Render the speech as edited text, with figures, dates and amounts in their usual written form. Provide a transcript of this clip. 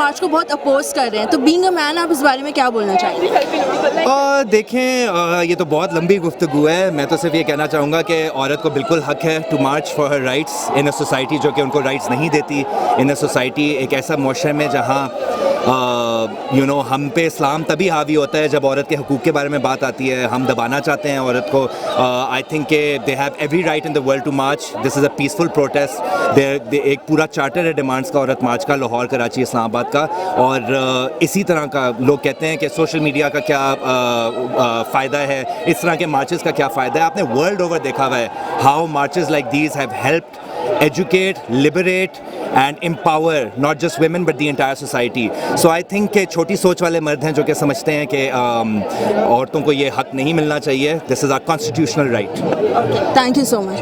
مارچ کو بہت اپوز کر رہے ہیں, تو بینگ اے مین آپ اس بارے میں کیا بولنا چاہیں گے؟ دیکھیں یہ تو بہت لمبی گفتگو ہے. میں تو صرف یہ کہنا چاہوں گا کہ عورت کو بالکل حق ہے to march for her rights in a society جو کہ ان کو رائٹس نہیں دیتی, ان اے سوسائٹی ایک ایسا معاشرے میں جہاں ہم پہ اسلام تبھی حاوی ہوتا ہے جب عورت کے حقوق کے بارے میں بات آتی ہے. ہم دبانا چاہتے ہیں عورت کو. آئی تھنک کہ they have every right in the world to march. This is a peaceful protest. ایک پورا چارٹر ہے ڈیمانڈس کا عورت مارچ کا, لاہور, کراچی, اسلام آباد کا. اور اسی طرح کا لوگ کہتے ہیں کہ سوشل میڈیا کا کیا فائدہ ہے, اس طرح کے مارچز کا کیا فائدہ ہے. آپ نے ورلڈ اوور دیکھا ہوا ہے how marches like these have helped educate, liberate and empower not just women but the entire society. So I think کہ چھوٹی سوچ والے مرد ہیں جو کہ سمجھتے ہیں کہ عورتوں کو یہ حق نہیں ملنا چاہیے. This is our constitutional right. Thank you so much.